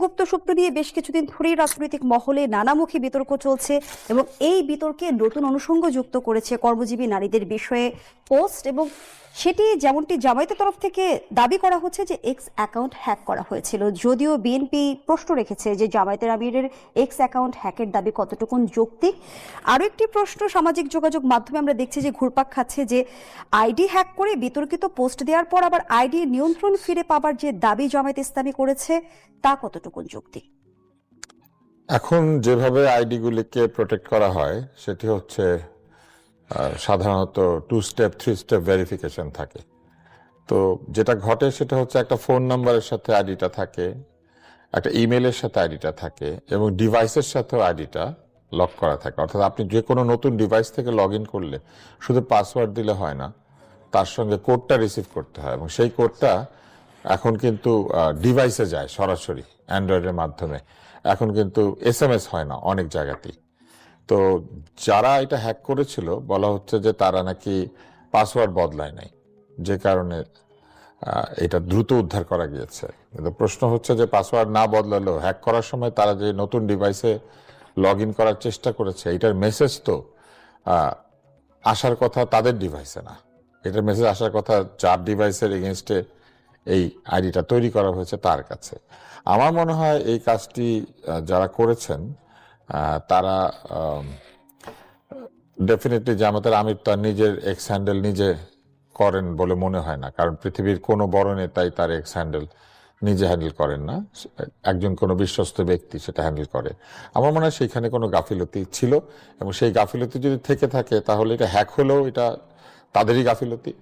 গুপ্তসূত্র নিয়ে বেশ কিছুদিন ধরেই রাজনৈতিক মহলে নানামুখী বিতর্ক চলছে এবং এই বিতর্কে নতুন অনুষঙ্গ যুক্ত করেছে কর্মজীবী নারীদের বিষয়ে পোস্ট, এবং সেটি যেমনটি জামায়াতের তরফ থেকে দাবি করা হচ্ছে যে এক্স অ্যাকাউন্ট হ্যাক করা হয়েছিল। যদিও বিএনপি প্রশ্ন রেখেছে যে জামায়াতের আমিরের এক্স অ্যাকাউন্ট হ্যাকের দাবি কতটুকু যৌক্তিক। আরও একটি প্রশ্ন সামাজিক যোগাযোগ মাধ্যমে আমরা দেখছি যে ঘুরপাক খাচ্ছে যে আইডি হ্যাক করে বিতর্কিত পোস্ট দেওয়ার পর আবার আইডি নিয়ন্ত্রণ ফিরে পাবার যে দাবি জামায়াত ইসলামী করেছে তা কতটুকু যৌক্তিক। এখন যেভাবে আইডিগুলিকে প্রোটেক্ট করা হয় সেটি হচ্ছে সাধারণত 2 স্টেপ 3 স্টেপ ভেরিফিকেশন থাকে। তো যেটা ঘটে সেটা হচ্ছে একটা ফোন নাম্বারের সাথে আইডিটা থাকে, একটা ইমেলের সাথে আইডিটা থাকে এবং ডিভাইসের সাথেও আইডিটা লক করা থাকে। অর্থাৎ আপনি যে কোনো নতুন ডিভাইস থেকে লগ ইন করলে শুধু পাসওয়ার্ড দিলে হয় না, তার সঙ্গে কোডটা রিসিভ করতে হয় এবং সেই কোডটা এখন কিন্তু ডিভাইসে যায় সরাসরি অ্যান্ড্রয়েডের মাধ্যমে। এখন কিন্তু SMS হয় না অনেক জায়গাতেই। তো যারা এটা হ্যাক করেছিল বলা হচ্ছে যে তারা নাকি পাসওয়ার্ড বদলায় নাই, যে কারণে এটা দ্রুত উদ্ধার করা গিয়েছে। কিন্তু প্রশ্ন হচ্ছে যে পাসওয়ার্ড না বদলালেও হ্যাক করার সময় তারা যে নতুন ডিভাইসে লগ ইন করার চেষ্টা করেছে, এটার মেসেজ তো আসার কথা তাদের ডিভাইসে না, এটার মেসেজ আসার কথা যার ডিভাইসের এগেনস্টে এই আইডিটা তৈরি করা হয়েছে তার কাছে। আমার মনে হয় এই কাজটি যারা করেছেন তারা ডেফিনেটলি জামাতের আমির তার নিজের এক্স হ্যান্ডেল নিজে করেন বলে মনে হয় না, কারণ পৃথিবীর কোনো বড় নেতাই তার এক্স হ্যান্ডেল নিজে হ্যান্ডেল করেন না, একজন কোনো বিশ্বস্ত ব্যক্তি সেটা হ্যান্ডেল করে। আমার মনে হয় সেইখানে কোনো গাফিলতি ছিল এবং সেই গাফিলতি যদি থেকে থাকে তাহলে এটা হ্যাক হলেও এটা তাদেরই গাফিলতি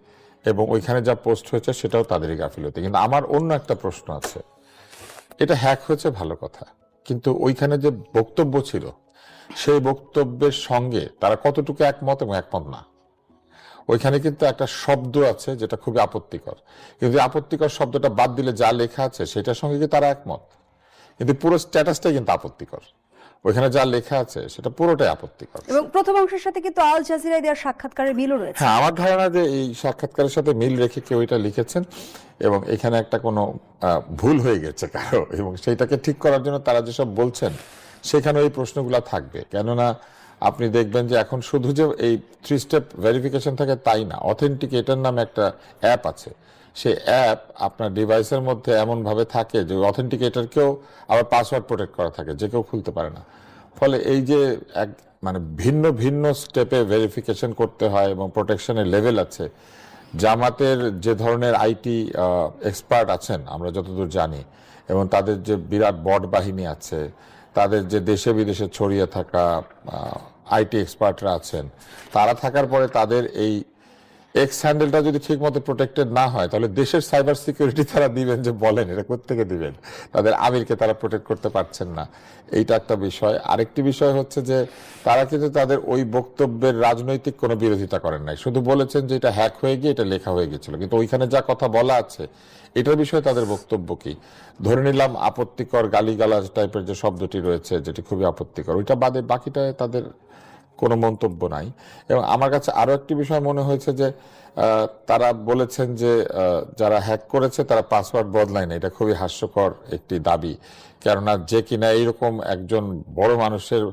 এবং ওইখানে যা পোস্ট হয়েছে সেটাও তাদেরই গাফিলতি। কিন্তু আমার অন্য একটা প্রশ্ন আছে, এটা হ্যাক হয়েছে ভালো কথা, কিন্তু ওইখানে যে বক্তব্য ছিল সেই বক্তব্যের সঙ্গে তারা কতটুকু একমত এবং একমত না। ওইখানে কিন্তু একটা শব্দ আছে যেটা খুবই আপত্তিকর, কিন্তু আপত্তিকর শব্দটা বাদ দিলে যা লেখা আছে সেটার সঙ্গে কি তারা একমত? কিন্তু পুরো স্ট্যাটাসটাই কিন্তু আপত্তিকর, ওইখানে যা লেখা আছে সেটা পুরোটাই আপত্তিকর। এবং প্রথম অংশের সাথে কিন্তু আল জাজিরায় দেওয়ার সাক্ষাৎকারের মিলও রয়েছে। হ্যাঁ, আমার ধারণা যে এই সাক্ষাৎকারের সাথে মিল রেখে কেউ এটা লিখেছেন এবং এখানে একটা কোনো ভুল হয়ে গেছে কারো, এবং সেইটাকে ঠিক করার জন্য তারা যেসব বলছেন সেখানে এই প্রশ্নগুলো থাকবে। কেননা আপনি দেখবেন যে এখন শুধু যে এই 3 স্টেপ ভেরিফিকেশন থাকে তাই না, অথেন্টিকেটর নামে একটা অ্যাপ আছে। সেই অ্যাপ আপনার ডিভাইসের মধ্যে এমনভাবে থাকে যে অথেন্টিকেটরকেও আবার পাসওয়ার্ড প্রোটেক্ট করা থাকে, যে কেউ খুলতে পারে না। ফলে এই যে এক মানে ভিন্ন ভিন্ন স্টেপে ভেরিফিকেশন করতে হয় এবং প্রোটেকশনের লেভেল আছে। জামাতের যে ধরনের আইটি এক্সপার্ট আছেন আমরা যতদূর জানি, এবং তাদের যে বিরাট বট বাহিনী আছে, তাদের যে দেশে বিদেশে ছড়িয়ে থাকা আইটি এক্সপার্টরা আছেন, তারা থাকার পরে তাদের এই এক্স হ্যান্ডেলটা যদি ঠিক মতো প্রোটেক্টেড না হয় তাহলে দেশের সাইবার সিকিউরিটি তারা দিবেন যে বলেন এটা কোত্থেকে দিবেন? তাদের আমিরকে তারা প্রোটেক্ট করতে পারছেন না, এইটা একটা বিষয়। আরেকটি বিষয় হচ্ছে যে তারা কিন্তু তাদের ওই বক্তব্যের রাজনৈতিক কোনো বিরোধিতা করেন নাই, শুধু বলেছেন যে এটা হ্যাক হয়ে গিয়ে এটা লেখা হয়ে গেছিল, কিন্তু ওইখানে যা কথা বলা আছে এটার বিষয়ে তাদের বক্তব্য কি? ধরে নিলাম আপত্তিকর গালিগালাজ টাইপের যে শব্দটি রয়েছে যেটি খুবই আপত্তিকর, ওইটা বাদে বাকিটায় তাদের কোনো মন্তব্য নাই। এবং আমার কাছে আরো একটি বিষয় মনে হয়েছে যে তারা বলেছেন যে যারা হ্যাক করেছে তারা পাসওয়ার্ড বদলায় না, এটা খুবই হাস্যকর একটি দাবি। কেননা যে কিনা এইরকম একজন বড় মানুষের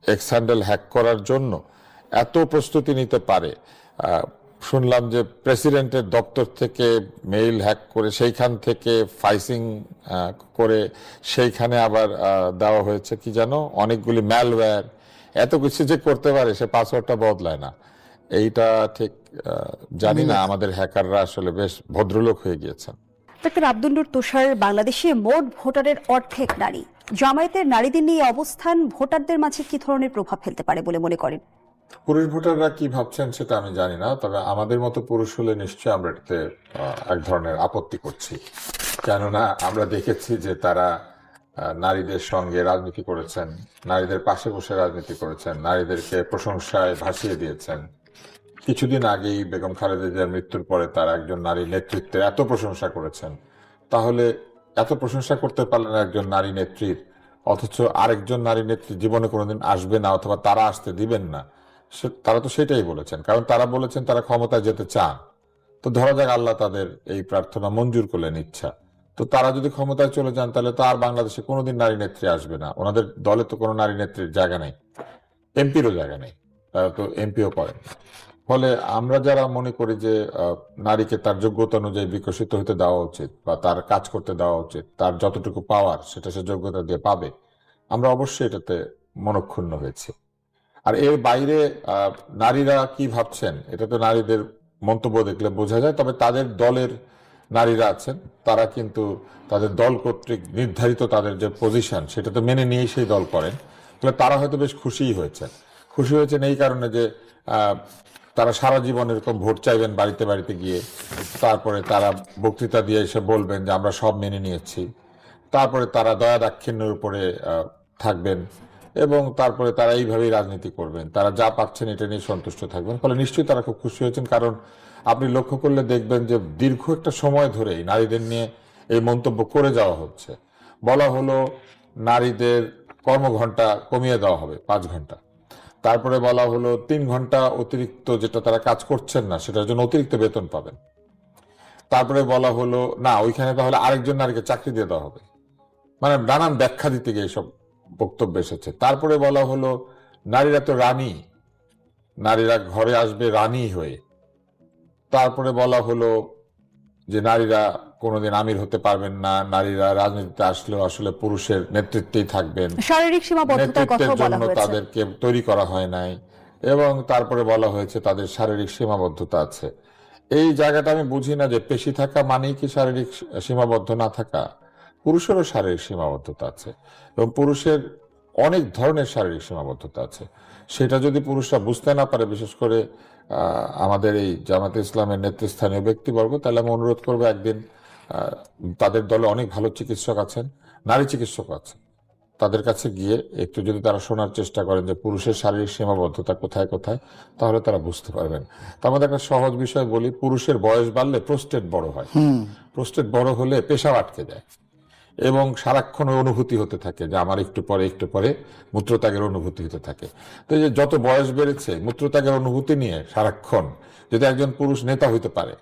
এক্স হ্যান্ডেল হ্যাক করার জন্য এত প্রস্তুতি নিতে পারে, শুনলাম যে প্রেসিডেন্টের দপ্তর থেকে মেইল হ্যাক করে সেইখান থেকে ফাইসিং করে সেইখানে আবার দেওয়া হয়েছে কি জানো অনেকগুলি ম্যালওয়্যার, এত কিছু যে করতে পারে সে পাসওয়ার্ডটা বদলায় না। এইটা ঠিক জানি না, আমাদের হ্যাকাররা আসলে বেশ ভদ্রলোক হয়ে গিয়েছেন। ডক্টর আব্দুল নূর তুষার, বাংলাদেশে মোট ভোটারের অর্ধেক নারী। জামায়াতের নারীদের নিয়ে অবস্থান ভোটারদের মাঝে কি ধরনের প্রভাব ফেলতে পারে বলে মনে করেন? পুরুষ ভোটাররা কি ভাবছেন সেটা আমি জানি না, তবে আমাদের মতো পুরুষ হলে নিশ্চয়ই আমরা এটাতে এক ধরনের আপত্তি করছি। কেননা আমরা দেখেছি যে তারা নারীদের সঙ্গে রাজনীতি করেছেন, নারীদের পাশে বসে রাজনীতি করেছেন, নারীদেরকে প্রশংসায় ভাসিয়ে দিয়েছেন। কিছুদিন আগেই বেগম খালেদা জিয়ার মৃত্যুর পরে তারা একজন নারী নেতৃত্বের এত প্রশংসা করেছেন। তাহলে এত প্রশংসা করতে পারলেন একজন নারী নেত্রীর, অথচ আরেকজন নারী নেত্রী জীবনে কোনোদিন আসবে না অথবা তারা আসতে দিবেন না, তারা তো সেটাই বলেছেন। কারণ তারা বলেছেন তারা ক্ষমতায় যেতে চান। তো ধরা যাক আল্লাহ তাদের এই প্রার্থনা মঞ্জুর করলেন, ইচ্ছা, তো তারা যদি ক্ষমতায় চলে যান তাহলে তো আর বাংলাদেশে কোনোদিন নারী নেত্রী আসবে না, ওনাদের দলে তো কোনো নারী নেত্রীর জায়গা নেই, এমপিরও জায়গা নেই, তারা তো এমপিও করেন। ফলে আমরা যারা মনে করি যে নারীকে তার যোগ্যতা অনুযায়ী বিকশিত হতে দেওয়া উচিত বা তার কাজ করতে দেওয়া উচিত, তার যতটুকু পাওয়ার সেটা সে যোগ্যতা দিয়ে পাবে, আমরা অবশ্যই এটাতে মনক্ষুণ্ণ হয়েছি। আর এর বাইরে নারীরা কি ভাবছেন এটা তো নারীদের মন্তব্য দেখলে বোঝা যায়। তবে তাদের দলের নারীরা আছেন, তারা কিন্তু তাদের দল কর্তৃক নির্ধারিত তাদের যে পজিশন সেটা তো মেনে নিয়েই সেই দল করেন। তাহলে তারা হয়তো বেশ খুশিই হয়েছেন। খুশি হয়েছেন এই কারণে যে তারা সারা জীবন এরকম ভোট চাইবেন বাড়িতে বাড়িতে গিয়ে, তারপরে তারা বক্তৃতা দিয়ে এসে বলবেন যে আমরা সব মেনে নিয়েছি, তারপরে তারা দয়া দাক্ষিণ্যের উপরে থাকবেন এবং তারপরে তারা এইভাবেই রাজনীতি করবেন, তারা যা পাচ্ছেন এটা নিয়ে সন্তুষ্ট থাকবেন। ফলে নিশ্চয়ই তারা খুব খুশি হয়েছেন। কারণ আপনি লক্ষ্য করলে দেখবেন যে দীর্ঘ একটা সময় ধরেই নারীদের নিয়ে এই মন্তব্য করে যাওয়া হচ্ছে। বলা হলো নারীদের কর্মঘণ্টা কমিয়ে দেওয়া হবে 5 ঘন্টা, তারপরে বলা হলো 3 ঘন্টা অতিরিক্ত যেটা তারা কাজ করছেন না সেটার জন্য অতিরিক্ত বেতন পাবেন, তারপরে বলা হলো না ওইখানে তাহলে আরেকজন নারীকে চাকরি দিয়ে দেওয়া হবে, মানে নানান ব্যাখ্যা দিতে গিয়ে এইসব বক্তব্য এসেছে। তারপরে বলা হলো নারীরা তো রানী, নারীরা ঘরে আসবে রানী হয়ে। তারপরে বলা হলো যে নারীরা কোনোদিন আমির হতে পারবেন না, নারীরা রাজনীতিতে আসলেও আসলে পুরুষের নেতৃত্বেই থাকবেন, শারীরিক সীমাবদ্ধতার কথা নেতৃত্বের বলা জন্য হয়েছে। তাদেরকে তৈরি করা হয় নাই, এবং তারপরে বলা হয়েছে তাদের শারীরিক সীমাবদ্ধতা আছে। এই জায়গাটা আমি বুঝি না যে পেশি থাকা মানেই কি শারীরিক সীমাবদ্ধ না থাকা। পুরুষেরও শারীরিক সীমাবদ্ধতা আছে এবং পুরুষের অনেক ধরনের শারীরিক সীমাবদ্ধতা আছে। সেটা যদি পুরুষরা বুঝতে না পারে, বিশেষ করে আমাদের এই জামাতে ইসলামের নেতৃস্থানীয় ব্যক্তিবর্গ, তাহলে আমি অনুরোধ করবো একদিন তাদের দলে অনেক ভালো চিকিৎসক আছেন, নারী চিকিৎসক আছেন, তাদের কাছে গিয়ে একটু যদি তারা শোনার চেষ্টা করেন যে পুরুষের শারীরিক সীমাবদ্ধতা কোথায় কোথায়, তাহলে তারা বুঝতে পারবেন। তার মধ্যে একটা সহজ বিষয় বলি, পুরুষের বয়স বাড়লে প্রোস্টেট বড় হয়, প্রোস্টেট বড় হলে পেশাব আটকে যায় এবং সারাক্ষণ অনুভূতি হতে থাকে যে আমার একটু পরে মূত্রত্যাগের অনুভূতি হতে থাকে। তো এই যে যত বয়স বেড়েছে মূত্রত্যাগের অনুভূতি নিয়ে সারাক্ষণ যদি একজন পুরুষ নেতা হইতে পারে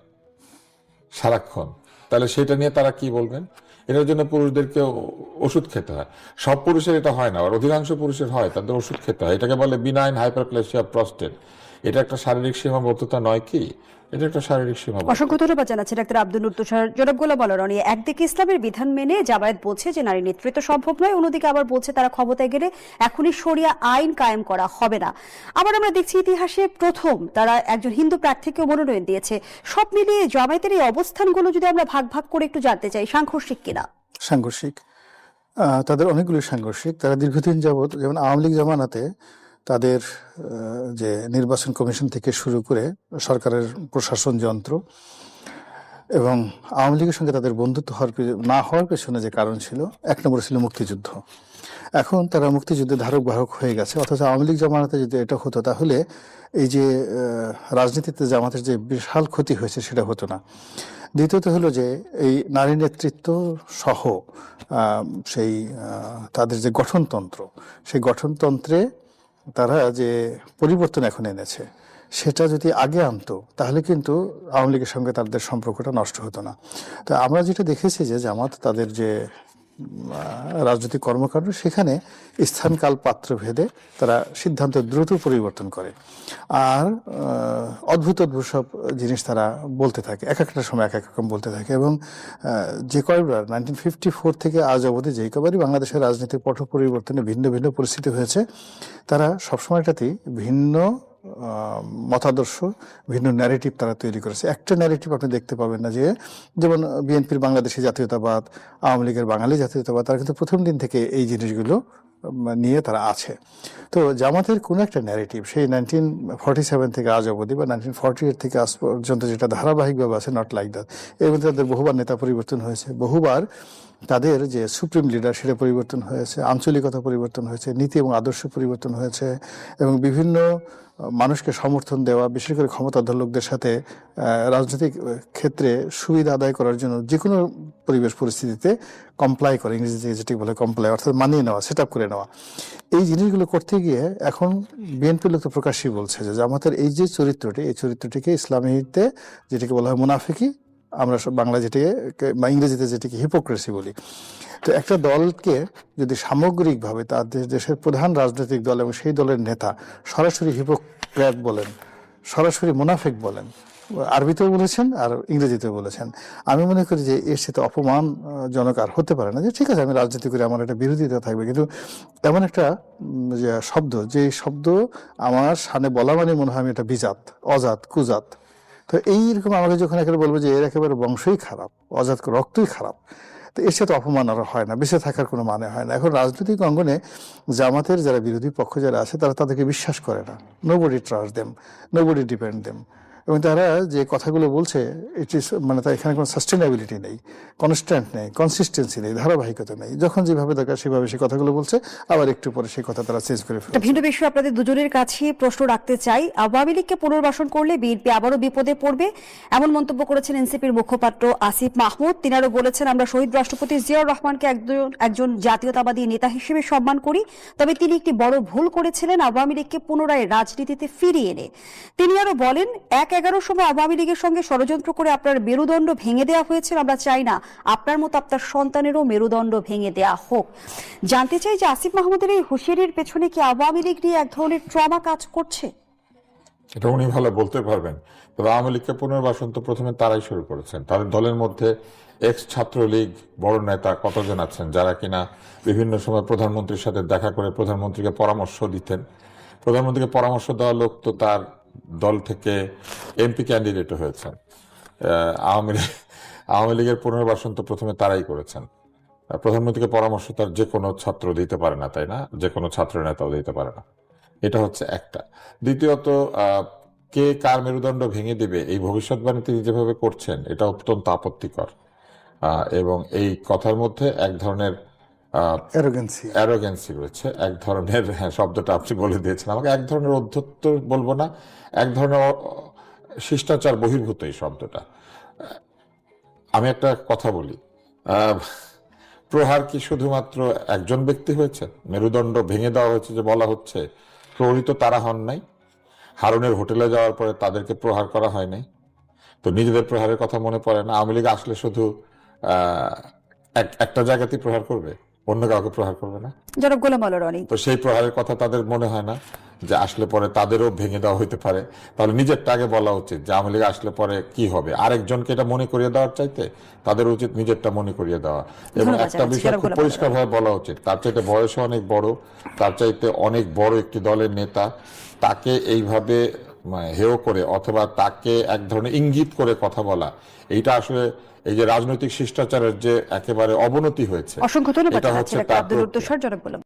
সারাক্ষণ, তাহলে সেটা নিয়ে তারা কি বলবেন? এটার জন্য পুরুষদেরকে ওষুধ খেতে হয়। সব পুরুষের এটা হয় না, আর অধিকাংশ পুরুষের হয়, তাদের ওষুধ খেতে হয়। এটাকে বলে বিনাইন হাইপারপ্লেসিয়া অফ প্রস্টেট। এটা একটা শারীরিক সীমাবদ্ধতা নয় কি? এটা একটা শারীরিক সীমাবদ্ধতা। অসংখ্য ধন্যবাদ জানাচ্ছি ডাক্তার আব্দুল নূর তুষার। জনাব গোলাম আলা রনি, একদিকে ইসলামের বিধান মেনে জামায়াত বলছে যে নারী নেতৃত্ব সম্ভব নয়, অন্যদিকে আবার বলছে তারা ক্ষমতায় গেলে এখনই শরিয়া আইন কায়েম করা হবে না। আবার আমরা দেখছি ইতিহাসে প্রথম তারা একজন হিন্দু প্রার্থীকে মনোনয়ন দিয়েছে। সব মিলিয়ে জামায়াতের এই অবস্থানগুলো যদি আমরা ভাগ ভাগ করে একটু জানতে চাই, সাংঘর্ষিক কিনা? সাংঘর্ষিক, তাদের অনেকগুলো সাংঘর্ষিক। তারা দীর্ঘদিন যাবৎ, যেমন আওয়ামী লীগ জামানাতে তাদের যে নির্বাচন কমিশন থেকে শুরু করে সরকারের প্রশাসন যন্ত্র এবং আওয়ামী লীগের সঙ্গে তাদের বন্ধুত্ব না হওয়ার পেছনে যে কারণ ছিল, 1 নম্বর ছিল মুক্তিযুদ্ধ। এখন তারা মুক্তিযুদ্ধের ধারক বাহক হয়ে গেছে, অথচ আওয়ামী লীগ জামানাতে যদি এটা হতো তাহলে এই যে রাজনীতিতে জামাতের যে বিশাল ক্ষতি হয়েছে সেটা হতো না। দ্বিতীয়ত হলো যে এই নারী নেতৃত্ব সহ সেই তাদের যে গঠনতন্ত্র, সেই গঠনতন্ত্রে তারা যে পরিবর্তন এখন এনেছে সেটা যদি আগে আনতো তাহলে কিন্তু আওয়ামী লীগের সঙ্গে তাদের সম্পর্কটা নষ্ট হতো না। তো আমরা যেটা দেখেছি যে জামাত তাদের যে রাজনৈতিক কর্মকাণ্ড, সেখানে স্থানকাল পাত্র ভেদে তারা সিদ্ধান্ত দ্রুত পরিবর্তন করে আর অদ্ভুত অদ্ভুত সব জিনিস তারা বলতে থাকে, এক একটা সময় এক এক রকম বলতে থাকে। এবং যে কয়বার 1954 থেকে আজ অবধি যে কয়বারই বাংলাদেশের রাজনীতির পট পরিবর্তনে ভিন্ন ভিন্ন পরিস্থিতি হয়েছে, তারা সবসময়টাতেই ভিন্ন মতাদর্শ, ভিন্ন ন্যারেটিভ তারা তৈরি করেছে। একটা ন্যারেটিভ আপনি দেখতে পাবেন না, যে যেমন বিএনপির বাংলাদেশি জাতীয়তাবাদ, আওয়ামী লীগের বাঙালি জাতীয়তাবাদ, তারা কিন্তু প্রথম দিন থেকে এই জিনিসগুলো নিয়ে তারা আছে। তো জামাতের কোনো একটা ন্যারেটিভ সেই 1947 থেকে আজ অবধি বা 1948 থেকে আজ পর্যন্ত যেটা ধারাবাহিকভাবে আছে, নট লাইক দ্যাট। এর মধ্যে তাদের বহুবার নেতা পরিবর্তন হয়েছে, বহুবার তাদের যে সুপ্রিম লিডার সেটা পরিবর্তন হয়েছে, আঞ্চলিকতা পরিবর্তন হয়েছে, নীতি এবং আদর্শ পরিবর্তন হয়েছে, এবং বিভিন্ন মানুষকে সমর্থন দেওয়া, বিশেষ করে ক্ষমতাধর লোকদের সাথে রাজনৈতিক ক্ষেত্রে সুবিধা আদায় করার জন্য যে কোনো পরিবেশ পরিস্থিতিতে কমপ্লাই করে, ইংরেজিতে যেটি বলে কমপ্লাই, অর্থাৎ মানিয়ে নেওয়া, সেট আপ করে নেওয়া। এই জিনিসগুলো করতে গিয়ে এখন বিএনপির লোক তো প্রকাশ্যই বলছে যে জামাতের এই যে চরিত্রটি, এই চরিত্রটিকে ইসলামীতে যেটাকে বলা হয় মুনাফিকি আমরা সব বাংলা যেটিকে বা ইংরেজিতে যেটিকে হিপোক্রেসি বলি। তো একটা দলকে যদি সামগ্রিকভাবে তাদের দেশের প্রধান রাজনৈতিক দল এবং সেই দলের নেতা সরাসরি হিপোক্রেট বলেন, সরাসরি মুনাফিক বলেন, আরবিতেও বলেছেন আর ইংরেজিতেও বলেছেন, আমি মনে করি যে এর সাথে অপমানজনক আর হতে পারে না। যে ঠিক আছে আমি রাজনীতি করি, আমার একটা বিরোধিতা থাকবে, কিন্তু এমন একটা যে শব্দ, যে শব্দ আমার সামনে বলা মানে মনে হয় আমি এটা বিজাত, অজাত, কুজাত। তো এইরকম আমাকে যখন একেবারে বলবো যে এর একেবারে বংশই খারাপ, অজাত রক্তই খারাপ, তো এর সাথে অপমান আর হয় না, বেঁচে থাকার কোনো মানে হয় না। এখন রাজনৈতিক অঙ্গনে জামাতের যারা বিরোধী পক্ষ যারা আছে তারা তাদেরকে বিশ্বাস করে না। Nobody trust them, nobody depend them. এবং তারা যে কথাগুলো বলছে ইট ইস মানে তার এখানে কোনো সাস্টেনেবিলিটি নেই, কনস্ট্যান্ট নেই, কনসিস্টেন্সি নেই, ধারাবাহিকতা নেই। যখন যেভাবে দরকার সেভাবে সেই কথাগুলো বলছে, আবার একটু পরে সেই কথা তারা চেঞ্জ করে একটা ফেলছে। ভিন্ন বিষয় আপনাদের দুজনের কাছে প্রশ্ন রাখতে চাই। আওয়ামী লীগকে পুনর্বাসন করলে বিএনপি আবারও বিপদে পড়বে, এমন মন্তব্য করেছেন এনসিপির মুখপাত্র আসিফ মাহমুদ। তিনি আরো বলেছেন, আমরা শহীদ রাষ্ট্রপতি জিয়াউর রহমানকে একজন জাতীয়তাবাদী নেতা হিসেবে সম্মান করি, তবে তিনি একটি বড় ভুল করেছিলেন আওয়ামী লীগকে পুনরায় রাজনীতিতে ফিরিয়ে এনে। তিনি আরো বলেন, ১/১১ সময় আওয়ামী লীগের সঙ্গে ষড়যন্ত্র করে আপনার মেরুদণ্ড ভেঙে দেওয়া হয়েছে, আমরা চাই না আপনার মতো আপনার সন্তানেরও মেরুদণ্ড ভেঙে দেওয়া হোক। জানতে চাই যে আসিফ মাহমুদের এই হুঁশিয়ারির পেছনে কি আওয়ামী লীগ নিয়ে এক ধরনের ট্রমা কাজ করছে? এটা উনি ভালো বলতে পারবেন। তবে আওয়ামী লীগকে পুনর্বাসন তো প্রথমে তারাই শুরু করেছেন। তাদের দলের মধ্যে এক্স ছাত্রলীগ বড় নেতা কতজন আছেন যারা কিনা বিভিন্ন সময় প্রধানমন্ত্রীর সাথে দেখা করে প্রধানমন্ত্রীকে পরামর্শ দিতেন। প্রধানমন্ত্রীকে পরামর্শ দেওয়া লোক তো তার দল থেকে এমপি ক্যান্ডিডেটও হয়েছেন। আওয়ামী লীগের পুনর্বাসন তো প্রথমে তারাই করেছেন। প্রধানমন্ত্রীকে পরামর্শ তার যে কোনো ছাত্র দিতে পারে না, তাই না? যে কোনো ছাত্র নেতাও দিতে পারে না। এটা হচ্ছে একটা। দ্বিতীয়ত, কে কার মেরুদণ্ড ভেঙে দেবে এই ভবিষ্যৎবাণী তিনি যেভাবে করছেন এটা অত্যন্ত আপত্তিকর। এবং এই কথার মধ্যে এক ধরনের অ্যারোগেন্সি রয়েছে, এক ধরনের, হ্যাঁ শব্দটা আপনি বলে দিয়েছেন আমাকে, এক ধরনের অধ্যত্ব বলবো না, এক ধরনের শিষ্টাচার বহির্ভূত এই শব্দটা। আমি একটা কথা বলি, প্রহার কি শুধুমাত্র একজন ব্যক্তি হয়েছে? মেরুদণ্ড ভেঙে দেওয়া হয়েছে যে বলা হচ্ছে, প্রহরিত তারা হন নাই? হারুনের হোটেলে যাওয়ার পরে তাদেরকে প্রহার করা হয় নাই? তো নিজেদের প্রহারের কথা মনে পড়ে না? আওয়ামী লীগ আসলে শুধু একটা জায়গাতেই প্রহার করবে, অন্য কাউকে প্রহার করবে না? জনাব গোলাম আলী রনি, তো সেই প্রহারের কথা তাদের মনে হয় না যে আসলে পরে তাদেরও ভেঙে দেওয়া হইতে পারে? তাহলে নিজেরটা আগে বলা উচিত যে আওয়ামী লীগ আসলে পরে কি হবে। আরেকজনকে এটা মনে করিয়ে দেওয়ার চাইতে তাদের উচিত নিজেরটা মনে করিয়ে দেওয়া। এবং একটা বিষয় খুব পরিষ্কারভাবে বলা উচিত, তার চাইতে বয়সে অনেক বড়, তার চাইতে অনেক বড় একটি দলের নেতা, তাকে এইভাবে হেয় করে অথবা তাকে এক ধরনের ইঙ্গিত করে কথা বলা, এইটা আসলে এই যে রাজনৈতিক শিষ্টাচারের যে একেবারে অবনতি হয়েছে, অসংখ্য ধন্যবাদ এটা হচ্ছে আব্দুল উদ্দোসর। জনাব গোলাম